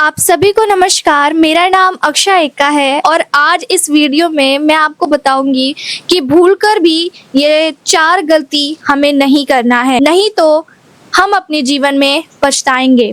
आप सभी को नमस्कार। मेरा नाम अक्षय एक्का है और आज इस वीडियो में मैं आपको बताऊंगी कि भूलकर भी ये 4 गलती हमें नहीं करना है, नहीं तो हम अपने जीवन में पछताएंगे।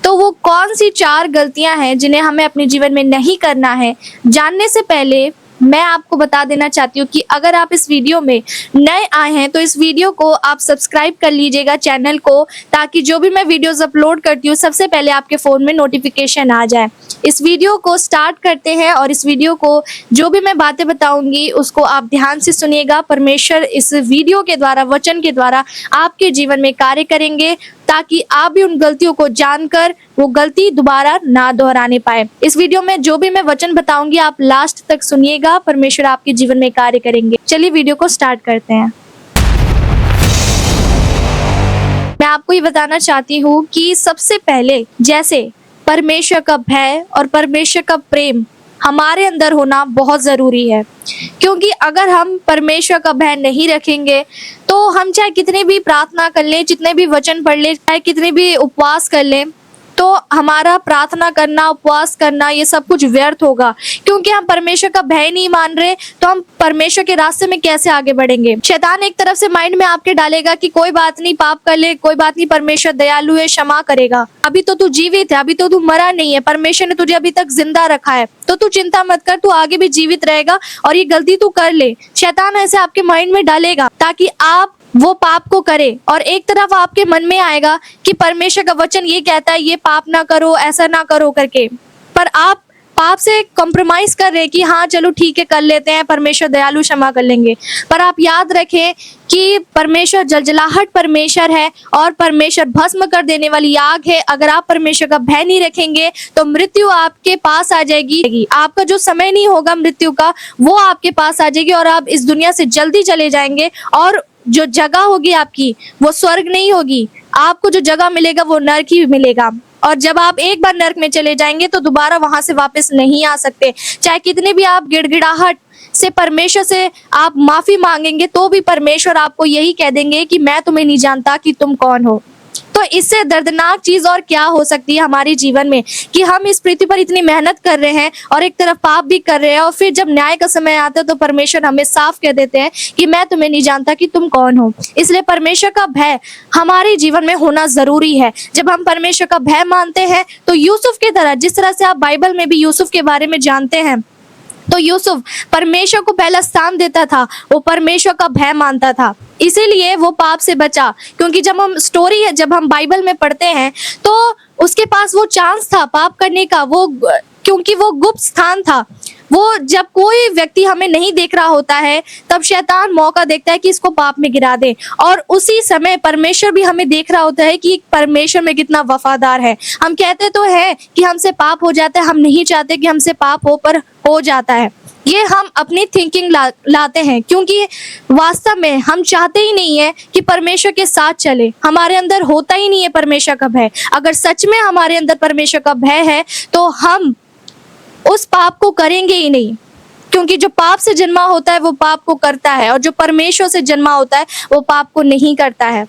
तो वो कौन सी 4 गलतियां हैं जिन्हें हमें अपने जीवन में नहीं करना है, जानने से पहले मैं आपको बता देना चाहती हूँ कि अगर आप इस वीडियो में नए आए हैं तो इस वीडियो को आप सब्सक्राइब कर लीजिएगा चैनल को, ताकि जो भी मैं वीडियोस अपलोड करती हूँ सबसे पहले आपके फ़ोन में नोटिफिकेशन आ जाए। इस वीडियो को स्टार्ट करते हैं और इस वीडियो को जो भी मैं बातें बताऊंगी उसको आप ध्यान से सुनिएगा। परमेश्वर इस वीडियो के द्वारा, वचन के द्वारा आपके जीवन में कार्य करेंगे, ताकि आप भी उन गलतियों को जानकर वो गलती दोबारा ना दोहराने पाए। इस वीडियो में जो भी मैं वचन बताऊंगी आप लास्ट तक सुनिएगा, परमेश्वर आपके जीवन में कार्य करेंगे। चलिए वीडियो को स्टार्ट करते हैं। मैं आपको ये बताना चाहती हूँ कि सबसे पहले जैसे परमेश्वर का भय और परमेश्वर का प्रेम हमारे अंदर होना बहुत ज़रूरी है, क्योंकि अगर हम परमेश्वर का भय नहीं रखेंगे तो हम चाहे कितने भी प्रार्थना कर लें, जितने भी वचन पढ़ लें, चाहे कितने भी उपवास कर लें, तो हमारा प्रार्थना करना, उपवास करना ये सब कुछ व्यर्थ होगा, क्योंकि हम परमेश्वर का भय नहीं मान रहे। तो हम परमेश्वर के रास्ते में कैसे आगे बढ़ेंगे? शैतान एक तरफ से माइंड में आपके डालेगा कि कोई बात नहीं, पाप कर ले, कोई बात नहीं, परमेश्वर दयालु है, क्षमा करेगा, अभी तो तू जीवित है, अभी तो तू मरा नहीं है, परमेश्वर ने तुझे अभी तक जिंदा रखा है, तो तू चिंता मत कर, तू आगे भी जीवित रहेगा और ये गलती तू कर ले। शैतान ऐसे आपके माइंड में डालेगा ताकि आप वो पाप को करे, और एक तरफ आपके मन में आएगा कि परमेश्वर का वचन ये कहता है ये पाप ना करो, ऐसा ना करो करके, पर आप पाप से कॉम्प्रोमाइज कर रहे हैं कि हाँ चलो ठीक है कर लेते हैं, परमेश्वर दयालु, क्षमा कर लेंगे। पर आप याद रखें कि परमेश्वर जलजलाहट परमेश्वर है और परमेश्वर भस्म कर देने वाली आग है। अगर आप परमेश्वर का भय नहीं रखेंगे तो मृत्यु आपके पास आ जाएगी। आपका जो समय नहीं होगा मृत्यु का, वो आपके पास आ जाएगी और आप इस दुनिया से जल्दी चले जाएंगे, और जो जगह होगी आपकी वो स्वर्ग नहीं होगी, आपको जो जगह मिलेगा वो नरक ही मिलेगा। और जब आप एक बार नरक में चले जाएंगे तो दोबारा वहां से वापस नहीं आ सकते। चाहे कितने भी आप गिड़गिड़ाहट से परमेश्वर से आप माफी मांगेंगे तो भी परमेश्वर आपको यही कह देंगे कि मैं तुम्हें नहीं जानता कि तुम कौन हो। तो इससे दर्दनाक चीज और क्या हो सकती है हमारे जीवन में, कि हम इस पृथ्वी पर इतनी मेहनत कर रहे हैं और एक तरफ पाप भी कर रहे हैं, और फिर जब न्याय का समय आता है तो परमेश्वर हमें साफ कह देते हैं कि मैं तुम्हें नहीं जानता कि तुम कौन हो। इसलिए परमेश्वर का भय हमारे जीवन में होना जरूरी है। जब हम परमेश्वर का भय मानते हैं तो यूसुफ की तरह, जिस तरह से आप बाइबल में भी यूसुफ के बारे में जानते हैं, तो यूसुफ परमेश्वर को पहला स्थान देता था, वो परमेश्वर का भय मानता था, इसीलिए वो पाप से बचा। क्योंकि जब हम बाइबल में पढ़ते हैं तो उसके पास वो चांस था पाप करने का, क्योंकि वो गुप्त स्थान था। वो जब कोई व्यक्ति हमें नहीं देख रहा होता है तब शैतान मौका देखता है कि इसको पाप में गिरा दे, और उसी समय परमेश्वर भी हमें देख रहा होता है कि परमेश्वर में कितना वफादार है। हम कहते तो है कि हमसे पाप हो जाता है, हम नहीं चाहते कि हमसे पाप हो, पर हो जाता है। ये हम अपनी थिंकिंग लाते हैं, क्योंकि वास्तव में हम चाहते ही नहीं है कि परमेश्वर के साथ चले। हमारे अंदर होता ही नहीं है परमेश्वर का भय। अगर सच में हमारे अंदर परमेश्वर का भय है तो हम उस पाप को करेंगे ही नहीं, क्योंकि जो पाप से जन्मा होता है वो पाप को करता है, और जो परमेश्वर से जन्मा होता है वो पाप को नहीं करता है।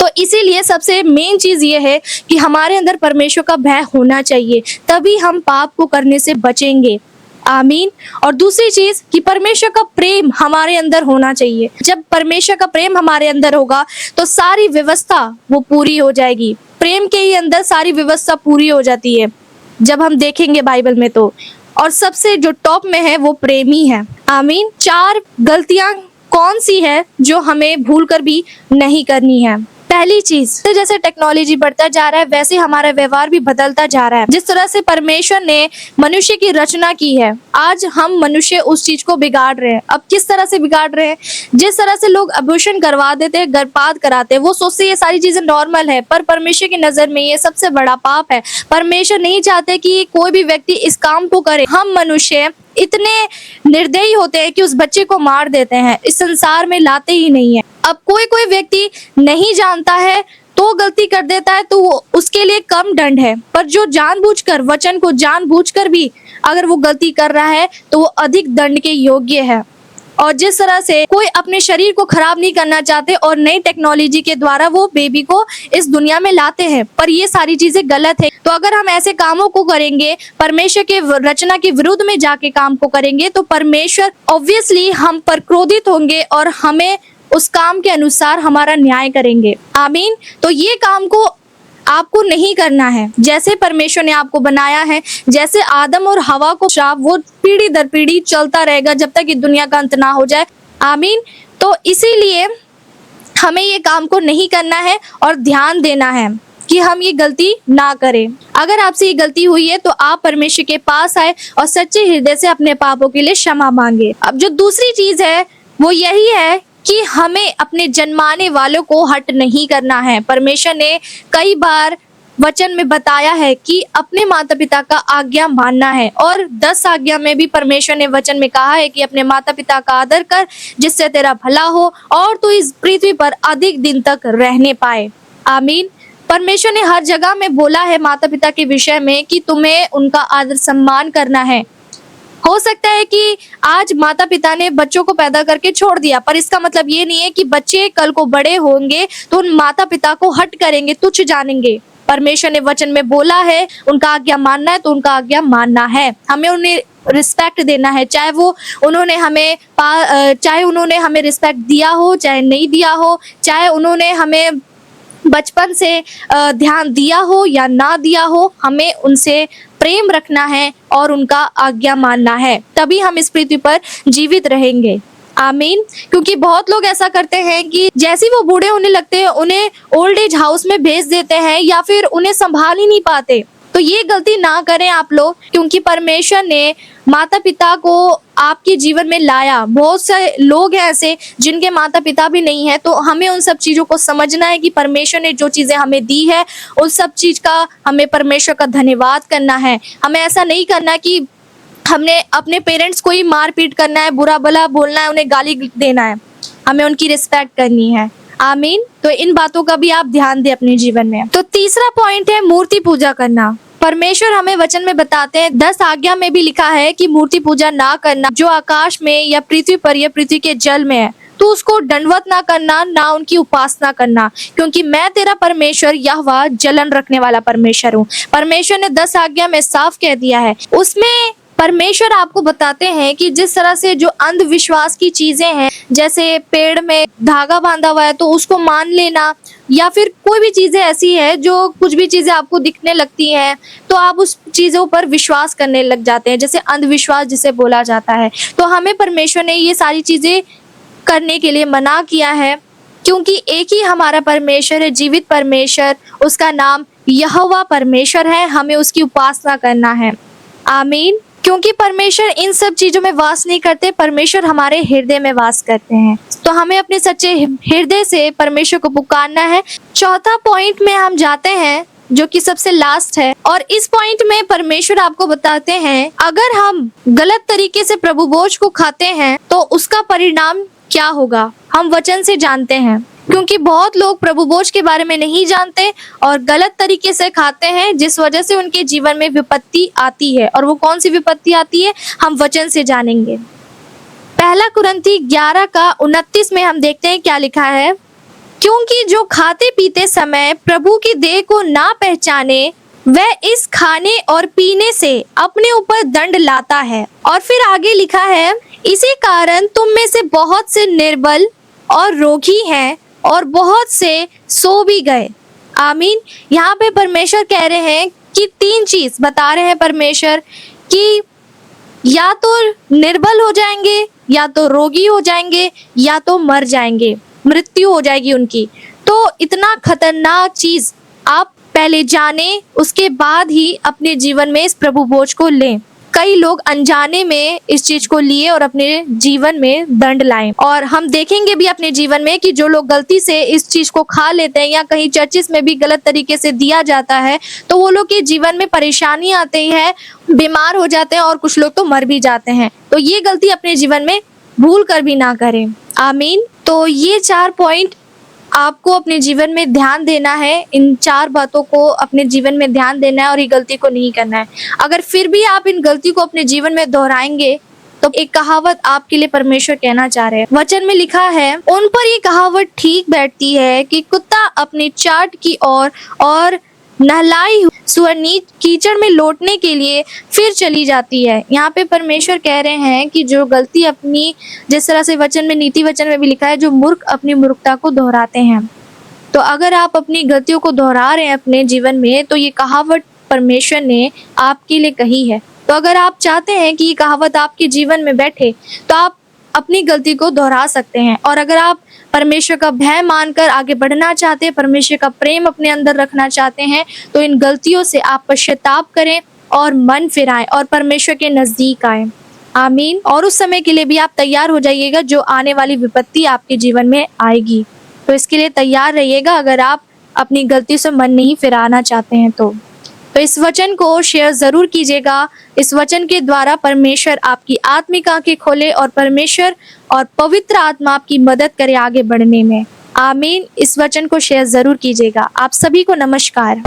तो इसीलिए सबसे मेन चीज ये है कि हमारे अंदर परमेश्वर का भय होना चाहिए, तभी हम पाप को करने से बचेंगे। आमीन। और दूसरी चीज कि परमेश्वर का प्रेम हमारे अंदर होना चाहिए। जब परमेश्वर का प्रेम हमारे अंदर होगा तो सारी व्यवस्था वो पूरी हो जाएगी। प्रेम के ही अंदर सारी व्यवस्था पूरी हो जाती है जब हम देखेंगे बाइबल में तो, और सबसे जो टॉप में है वो प्रेम ही है। आमीन। 4 गलतियां कौन सी है जो हमें भूलकर भी नहीं करनी है? पहली चीज, तो जैसे टेक्नोलॉजी बढ़ता जा रहा है वैसे हमारा व्यवहार भी बदलता जा रहा है। जिस तरह से परमेश्वर ने मनुष्य की रचना की है, आज हम मनुष्य उस चीज को बिगाड़ रहे हैं। अब किस तरह से बिगाड़ रहे हैं? जिस तरह से लोग अबॉर्शन करवा देते हैं, गर्भपात कराते हैं, वो सोचते ये सारी चीजें नॉर्मल है, पर परमेश्वर की नजर में ये सबसे बड़ा पाप है। परमेश्वर नहीं चाहते कि कोई भी व्यक्ति इस काम को करे। हम मनुष्य इतने निर्दयी होते हैं कि उस बच्चे को मार देते हैं, इस संसार में लाते ही नहीं है। अब कोई व्यक्ति नहीं जानता है तो गलती कर देता है तो उसके लिए कम दंड है, पर जो जानबूझकर, वचन को जानबूझकर भी अगर वो गलती कर रहा है तो वो अधिक दंड के योग्य है। और जिस तरह से कोई अपने शरीर को खराब नहीं करना चाहते और नई टेक्नोलॉजी के द्वारा वो बेबी को इस दुनिया में लाते हैं, पर ये सारी चीजें गलत है। तो अगर हम ऐसे कामों को करेंगे, परमेश्वर के रचना के विरुद्ध में जाके काम को करेंगे, तो परमेश्वर ऑब्वियसली हम पर क्रोधित होंगे और हमें उस काम के अनुसार हमारा न्याय करेंगे। आमीन। तो ये काम को आपको नहीं करना है। जैसे परमेश्वर ने आपको बनाया है, जैसे आदम और हवा को श्राप, वो पीढ़ी दर पीढ़ी चलता रहेगा जब तक कि दुनिया का अंत ना हो जाए। आमीन। तो इसीलिए हमें ये काम को नहीं करना है और ध्यान देना है कि हम ये गलती ना करें। अगर आपसे ये गलती हुई है तो आप परमेश्वर के पास आए और सच्चे हृदय से अपने पापों के लिए क्षमा मांगे। अब जो दूसरी चीज है वो यही है कि हमें अपने जन्माने वालों को हट नहीं करना है। परमेश्वर ने कई बार वचन में बताया है कि अपने माता पिता का आज्ञा मानना है, और 10 आज्ञा में भी परमेश्वर ने वचन में कहा है कि अपने माता पिता का आदर कर जिससे तेरा भला हो और तू इस पृथ्वी पर अधिक दिन तक रहने पाए। आमीन। परमेश्वर ने हर जगह में बोला है माता पिता के विषय में कि तुम्हें उनका आदर सम्मान करना है। हो सकता है कि आज माता पिता ने बच्चों को पैदा करके छोड़ दिया, पर इसका मतलब ये नहीं है कि बच्चे कल को बड़े होंगे तो उन माता पिता को हट करेंगे, तुच्छ जानेंगे। परमेश्वर ने वचन में बोला है उनका आज्ञा मानना है तो उनका आज्ञा मानना है। हमें उन्हें रिस्पेक्ट देना है, चाहे उन्होंने हमें रिस्पेक्ट दिया हो, चाहे नहीं दिया हो, चाहे उन्होंने हमें बचपन से ध्यान दिया हो या ना दिया हो, हमें उनसे प्रेम रखना है और उनका आज्ञा मानना है, तभी हम इस पृथ्वी पर जीवित रहेंगे। आमीन। क्योंकि बहुत लोग ऐसा करते हैं कि जैसे वो बूढ़े होने लगते हैं उन्हें ओल्ड एज हाउस में भेज देते हैं या फिर उन्हें संभाल ही नहीं पाते। तो ये गलती ना करें आप लोग, क्योंकि परमेश्वर ने माता पिता को आपके जीवन में लाया। बहुत से लोग हैं ऐसे जिनके माता पिता भी नहीं है, तो हमें उन सब चीजों को समझना है कि परमेश्वर ने जो चीजें हमें दी है उन सब चीज का हमें परमेश्वर का धन्यवाद करना है। हमें ऐसा नहीं करना कि हमने अपने पेरेंट्स को ही मार पीट करना है, बुरा भला बोलना है, उन्हें गाली देना है। हमें उनकी रिस्पेक्ट करनी है। आमीन। तो इन बातों का भी आप ध्यान दें अपने जीवन में। तो तीसरा पॉइंट है मूर्ति पूजा करना। परमेश्वर हमें वचन में बताते हैं, 10 आज्ञा में भी लिखा है कि मूर्ति पूजा ना करना, जो आकाश में या पृथ्वी पर या पृथ्वी के जल में है, तो उसको दंडवत ना करना, ना उनकी उपासना करना, क्योंकि मैं तेरा परमेश्वर यहोवा जलन रखने वाला परमेश्वर हूँ। परमेश्वर ने 10 आज्ञा में साफ कह दिया है। उसमें परमेश्वर आपको बताते हैं कि जिस तरह से जो अंधविश्वास की चीजें हैं, जैसे पेड़ में धागा बांधा हुआ है तो उसको मान लेना, या फिर कोई भी चीजें ऐसी है जो कुछ भी चीजें आपको दिखने लगती हैं तो आप उस चीजों पर विश्वास करने लग जाते हैं, जैसे अंधविश्वास जिसे बोला जाता है। तो हमें परमेश्वर ने ये सारी चीजें करने के लिए मना किया है, क्योंकि एक ही हमारा परमेश्वर है, जीवित परमेश्वर, उसका नाम यहोवा परमेश्वर है। हमें उसकी उपासना करना है। आमीन। क्योंकि परमेश्वर इन सब चीजों में वास नहीं करते, परमेश्वर हमारे हृदय में वास करते हैं। तो हमें अपने सच्चे हृदय से परमेश्वर को पुकारना है। चौथा पॉइंट में हम जाते हैं जो कि सबसे लास्ट है, और इस पॉइंट में परमेश्वर आपको बताते हैं अगर हम गलत तरीके से प्रभु भोज को खाते हैं तो उसका परिणाम क्या होगा, हम वचन से जानते हैं। क्योंकि बहुत लोग प्रभु भोज के बारे में नहीं जानते और गलत तरीके से खाते हैं, जिस वजह से उनके जीवन में विपत्ति आती है। और वो कौन सी विपत्ति आती है हम वचन से जानेंगे। पहला कुरिन्थी 11:29 में हम देखते हैं क्या लिखा है, क्योंकि जो खाते पीते समय प्रभु की देह को ना पहचाने वह इस खाने और पीने से अपने ऊपर दंड लाता है। और फिर आगे लिखा है, इसी कारण तुम में से बहुत से निर्बल और रोगी हैं और बहुत से सो भी गए। आमीन। यहाँ पे परमेश्वर कह रहे हैं कि 3 चीज बता रहे हैं परमेश्वर, कि या तो निर्बल हो जाएंगे, या तो रोगी हो जाएंगे, या तो मर जाएंगे, मृत्यु हो जाएगी उनकी। तो इतना खतरनाक चीज आप पहले जाने, उसके बाद ही अपने जीवन में इस प्रभु भोज को लें। कई लोग अनजाने में इस चीज को लिए और अपने जीवन में दंड लाए। और हम देखेंगे भी अपने जीवन में कि जो लोग गलती से इस चीज को खा लेते हैं, या कहीं चर्चिस में भी गलत तरीके से दिया जाता है, तो वो लोग के जीवन में परेशानी आती है, बीमार हो जाते हैं और कुछ लोग तो मर भी जाते हैं। तो ये गलती अपने जीवन में भूल कर भी ना करें। आमीन। तो ये 4 पॉइंट आपको अपने जीवन में ध्यान देना है। इन 4 बातों को अपने जीवन में ध्यान देना है और ये गलती को नहीं करना है। अगर फिर भी आप इन गलती को अपने जीवन में दोहराएंगे तो एक कहावत आपके लिए परमेश्वर कहना चाह रहे हैं। वचन में लिखा है, उन पर ये कहावत ठीक बैठती है कि कुत्ता अपनी चाट की ओर और नहलाई सुअर कीचड़ में लौटने के लिए फिर चली जाती है। यहाँ पे परमेश्वर कह रहे हैं कि जो गलती अपनी, जिस तरह से वचन में, नीति वचन में भी लिखा है, जो मूर्ख अपनी मूर्खता को दोहराते हैं। तो अगर आप अपनी गलतियों को दोहरा रहे हैं अपने जीवन में, तो ये कहावत परमेश्वर ने आपके लिए कही है। तो अगर आप चाहते हैं कि ये कहावत आपके जीवन में बैठे, तो आप अपनी गलती को दोहरा सकते हैं। और अगर आप परमेश्वर का भय मानकर आगे बढ़ना चाहते हैं, परमेश्वर का प्रेम अपने अंदर रखना चाहते हैं, तो इन गलतियों से आप पश्चाताप करें और मन फिराएं और परमेश्वर के नजदीक आएं। आमीन। और उस समय के लिए भी आप तैयार हो जाइएगा जो आने वाली विपत्ति आपके जीवन में आएगी। तो इसके लिए तैयार रहिएगा अगर आप अपनी गलती से मन नहीं फिराना चाहते हैं तो इस वचन को शेयर जरूर कीजिएगा। इस वचन के द्वारा परमेश्वर आपकी आत्मिक आंखें खोले और परमेश्वर और पवित्र आत्मा आपकी मदद करे आगे बढ़ने में। आमीन। इस वचन को शेयर जरूर कीजिएगा। आप सभी को नमस्कार।